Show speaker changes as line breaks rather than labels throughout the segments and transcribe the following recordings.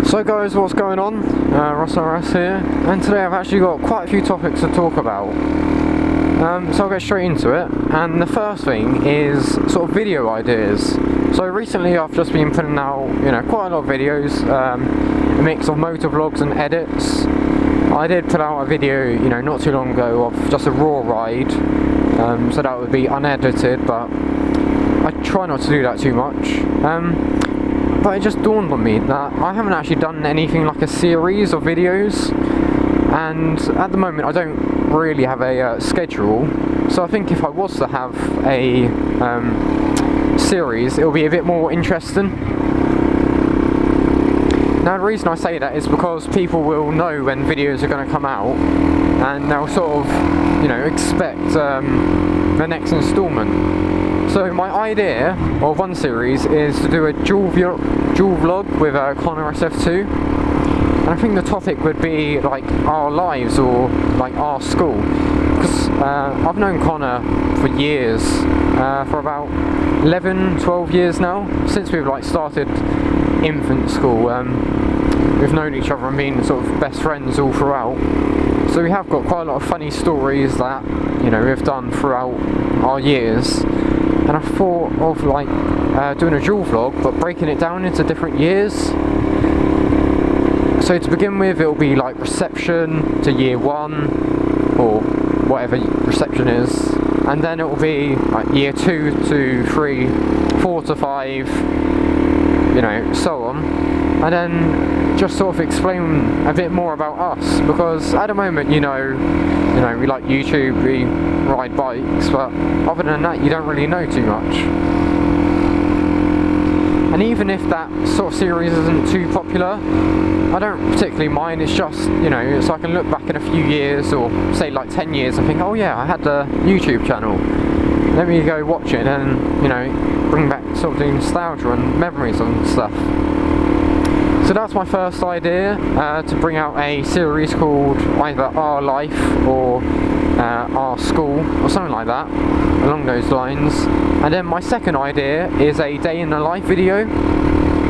So guys, what's going on? Ross here, and today I've actually got quite a few topics to talk about. So I'll get straight into it, and the first thing is sort of video ideas. So recently I've just been putting out, quite a lot of videos, a mix of motovlogs and edits. I did put out a video, not too long ago of just a raw ride, so that would be unedited, but I try not to do that too much. But it just dawned on me that I haven't actually done anything like a series of videos, and at the moment I don't really have a schedule, so I think if I was to have a series, it'll be a bit more interesting. Now the reason I say that is because people will know when videos are going to come out, and they'll sort of, expect the next instalment. So my idea of one series is to do a dual vlog with Connor SF2, and I think the topic would be like our lives or like our school, because I've known Connor for years, for about 11-12 years now, since we've started infant school. We've known each other and been sort of best friends all throughout, so we have got quite a lot of funny stories that we've done throughout our years. And I thought of doing a dual vlog, but breaking it down into different years. So to begin with, it'll be like reception to year 1, or whatever reception is, and then it'll be like year 2 to 3, 4 to 5, so on. And then just sort of explain a bit more about us, because at the moment, we like YouTube, we ride bikes, but other than that you don't really know too much. And even if that sort of series isn't too popular, I don't particularly mind. It's just, so I can look back in a few years, or say like 10 years, and think, oh yeah, I had a YouTube channel, let me go watch it, and bring back sort of the nostalgia and memories and stuff. So that's my first idea, to bring out a series called either Our Life or Our School, or something like that, along those lines. And then my second idea is a day in the life video.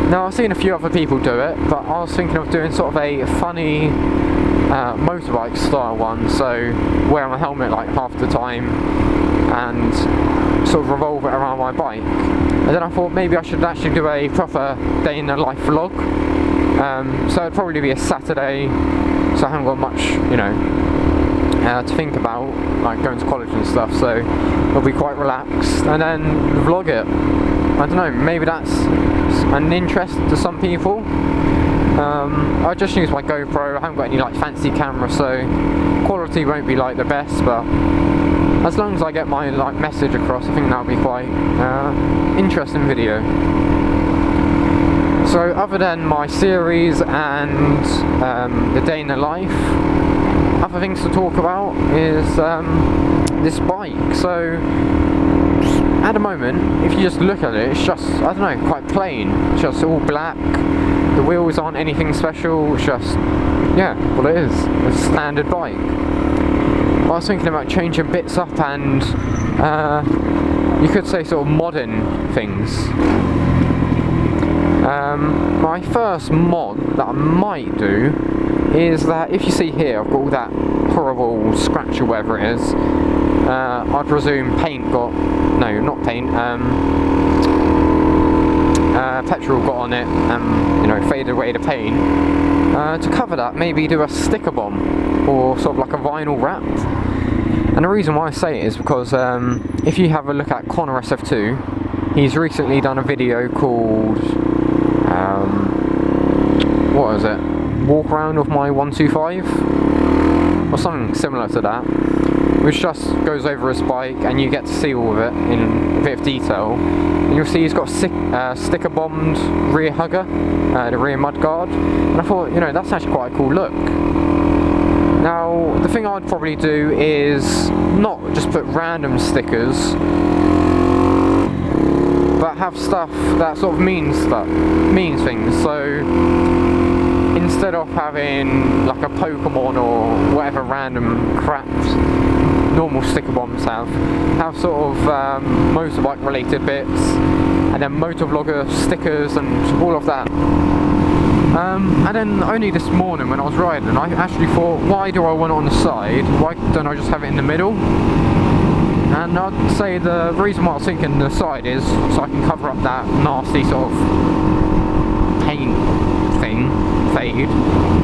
Now I've seen a few other people do it, but I was thinking of doing sort of a funny motorbike style one, so wearing a helmet like half the time and sort of revolve it around my bike. And then I thought maybe I should actually do a proper day in the life vlog. So it'd probably be a Saturday, so I haven't got much, to think about, like going to college and stuff, so it'll be quite relaxed, and then vlog it. I don't know, maybe that's an interest to some people. I just use my GoPro, I haven't got any fancy camera, so quality won't be the best, but as long as I get my message across, I think that'll be quite interesting video. So other than my series and the day in the life, other things to talk about is this bike. So at the moment, if you just look at it, it's just, I don't know, quite plain. It's just all black, the wheels aren't anything special, it's just, yeah, what it is, a standard bike. I was thinking about changing bits up and you could say sort of modding things. My first mod that I might do is that, if you see here, I've got all that horrible scratch or whatever it is. I presume paint got, no, not paint, petrol got on it and, faded away the paint. To cover that, maybe do a sticker bomb, or sort of like a vinyl wrap. And the reason why I say it is because if you have a look at Connor SF2, he's recently done a video called, what is it? Walk around with my 125? Or something similar to that, which just goes over his bike and you get to see all of it in a bit of detail. And you'll see he's got a sticker bombed rear hugger, the rear mudguard, and I thought, that's actually quite a cool look. Now, the thing I'd probably do is not just put random stickers, but have stuff that sort of means things. So instead of having like a Pokemon or whatever random crap normal sticker bombs have sort of motorbike related bits, and then motovlogger stickers and all of that. And then only this morning when I was riding, I actually thought, why do I want it on the side? Why don't I just have it in the middle? And I'd say the reason why I was thinking the side is so I can cover up that nasty sort of paint thing, fade.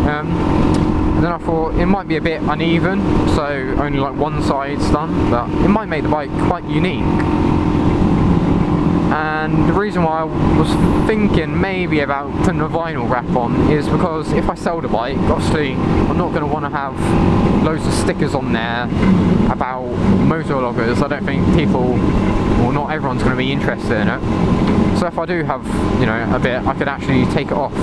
And then I thought it might be a bit uneven, so only like one side's done, but it might make the bike quite unique. And the reason why I was thinking maybe about putting a vinyl wrap on is because if I sell the bike, obviously I'm not going to want to have loads of stickers on there about motovloggers. I don't think people, well, not everyone's going to be interested in it. So if I do have, you know, a bit, I could actually take it off.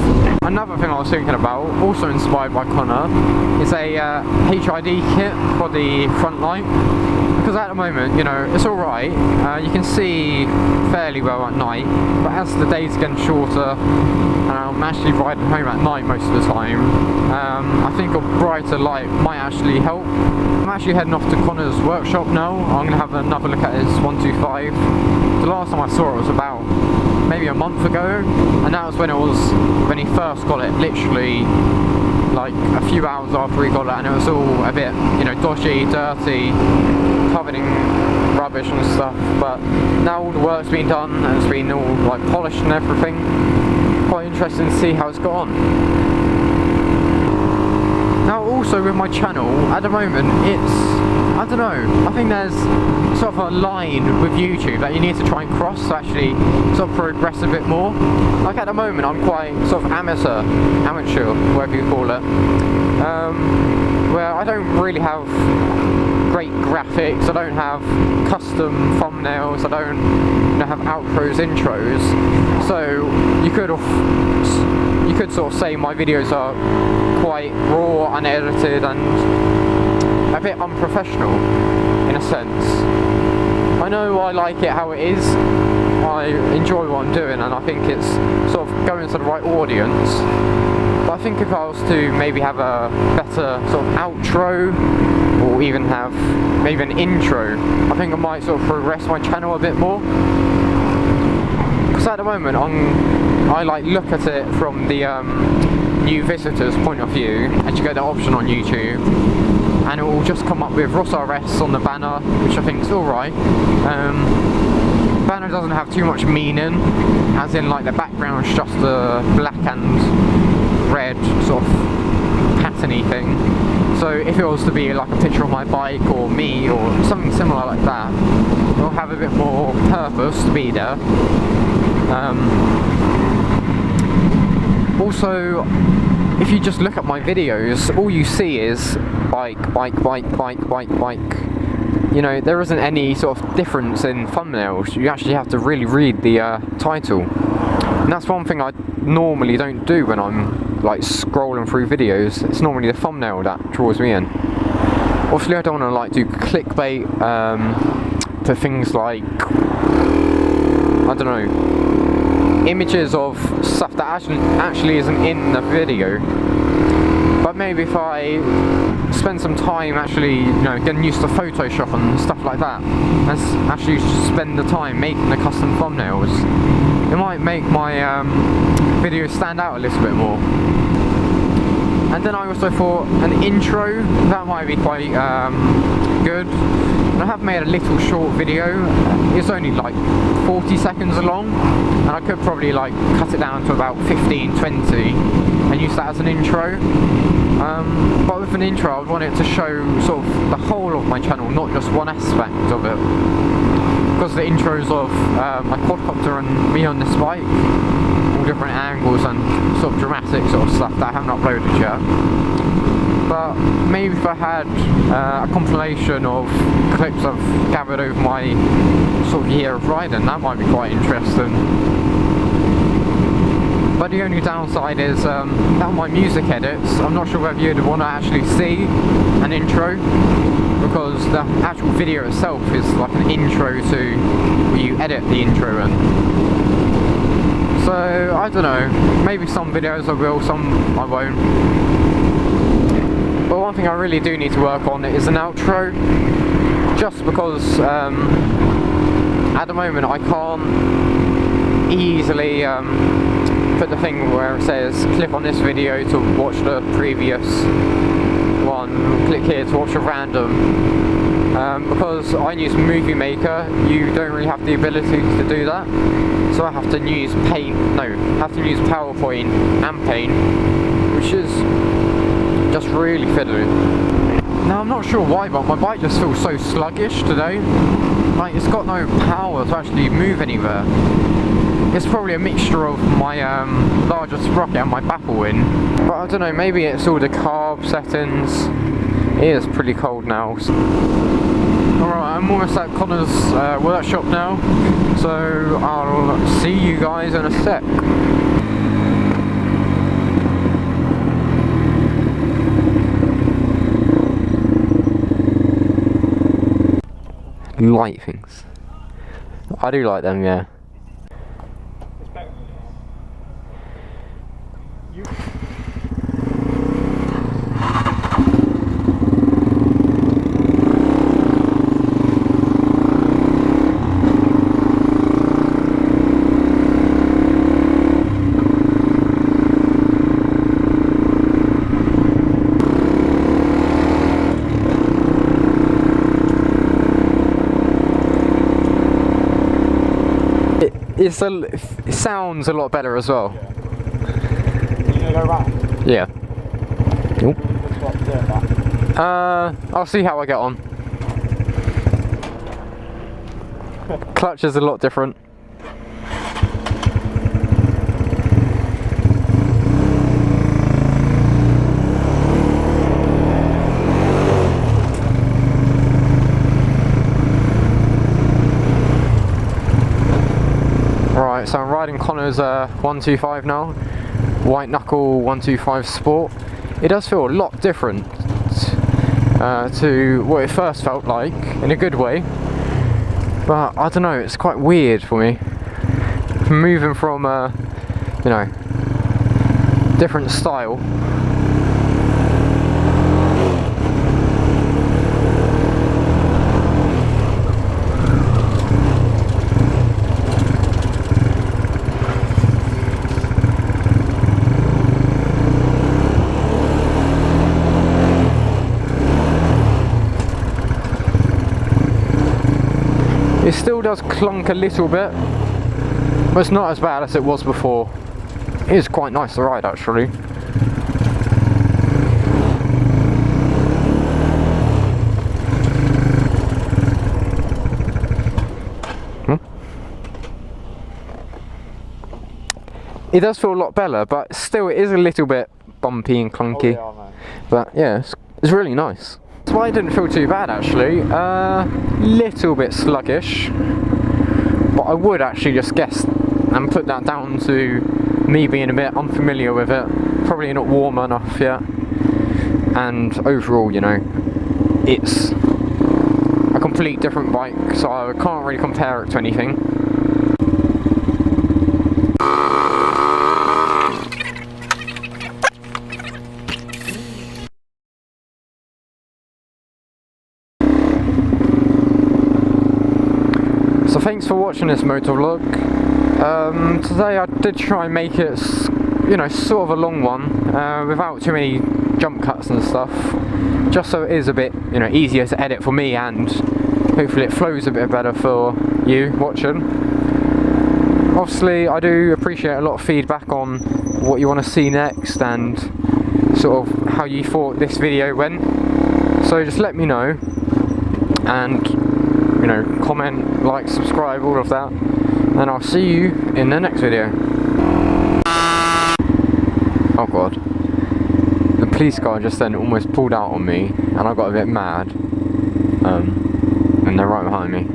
Another thing I was thinking about, also inspired by Connor, is a HID kit for the front light. Because at the moment, you know, it's alright, you can see fairly well at night, but as the day's getting shorter, and I'm actually riding home at night most of the time, I think a brighter light might actually help. I'm actually heading off to Connor's workshop now. I'm going to have another look at his 125. The last time I saw it was about maybe a month ago, and that was when he first got it, literally like a few hours after he got it, and it was all a bit, you know, dodgy, dirty, covered in rubbish and stuff. But now all the work's been done and it's been all like polished and everything. Quite interesting to see how it's got on. Now also with my channel, at the moment it's, I don't know, I think there's sort of a line with YouTube that you need to try and cross to actually sort of progress a bit more. Like at the moment I'm quite sort of amateur, whatever you call it, where I don't really have great graphics, I don't have custom thumbnails, I don't have outros, intros, so you could sort of say my videos are quite raw, unedited and a bit unprofessional in a sense. I know I like it how it is, I enjoy what I'm doing and I think it's sort of going to the right audience, but I think if I was to maybe have a better sort of outro or even have maybe an intro, I think I might sort of progress my channel a bit more. Because at the moment I like look at it from the new visitors point of view, and you get the option on YouTube and it will just come up with Ross RS on the banner, which I think is alright. Banner doesn't have too much meaning, as in like the background is just a black and red sort of patterny thing. So if it was to be like a picture of my bike or me or something similar like that, it'll have a bit more purpose to be there. Also, if you just look at my videos, all you see is bike. You know, there isn't any sort of difference in thumbnails. You actually have to really read the title. And that's one thing I normally don't do when I'm like scrolling through videos. It's normally the thumbnail that draws me in. Obviously I don't want to like do clickbait for things like, I don't know, images of stuff that actually isn't in the video. But maybe if I spend some time actually, you know, getting used to Photoshop and stuff like that, and actually spend the time making the custom thumbnails, it might make my videos stand out a little bit more. And then I also thought an intro, that might be quite good. And I have made a little short video, it's only like 40 seconds long, and I could probably like cut it down to about 15-20 and use that as an intro. But with an intro I would want it to show sort of the whole of my channel, not just one aspect of it. Because the intros of my quadcopter and me on this bike, all different angles and sort of dramatic sort of stuff that I haven't uploaded yet. But maybe if I had a compilation of clips I've gathered over my sort of year of riding, that might be quite interesting. But the only downside is that my music edits, I'm not sure whether you'd want to actually see an intro, because the actual video itself is like an intro to where you edit the intro in. So I don't know, maybe some videos I will, some I won't. But one thing I really do need to work on is an outro, just because at the moment I can't easily put the thing where it says click on this video to watch the previous one, click here to watch a random. Because I use Movie Maker, you don't really have the ability to do that, so I have to use PowerPoint and Paint, which is just really fiddly. Now I'm not sure why, but my bike just feels so sluggish today. Like, it's got no power to actually move anywhere. It's probably a mixture of my larger sprocket and my baffle wing, but I don't know, maybe it's all the carb settings. It is pretty cold now. Alright, I'm almost at Connor's workshop now, so I'll see you guys in a sec. Light things. I do like them, yeah. It sounds a lot better as well.
Yeah. You gonna go round?
Yeah. Nope.
That?
I'll see how I get on. Clutch is a lot different. Right, so I'm riding Connor's 125 now, WhiteKnuckle 125 Sport. It does feel a lot different to what it first felt like, in a good way. But I don't know, it's quite weird for me. Moving from you know, different style. It still does clunk a little bit, but it's not as bad as it was before. It is quite nice to ride, actually. It does feel a lot better, but still it is a little bit bumpy and clunky.
Oh, yeah,
but yeah, it's really nice. That's why it didn't feel too bad, actually. Little bit sluggish, but I would actually just guess and put that down to me being a bit unfamiliar with it, probably not warm enough yet, and overall, you know, it's a complete different bike, so I can't really compare it to anything. So thanks for watching this motovlog. Today I did try and make it, you know, sort of a long one, without too many jump cuts and stuff, just so it is a bit, you know, easier to edit for me, and hopefully it flows a bit better for you watching. Obviously I do appreciate a lot of feedback on what you want to see next and sort of how you thought this video went, so just let me know, and you know, comment, like, subscribe, all of that, and I'll see you in the next video. Oh god, the police car just then almost pulled out on me and I got a bit mad, and they're right behind me.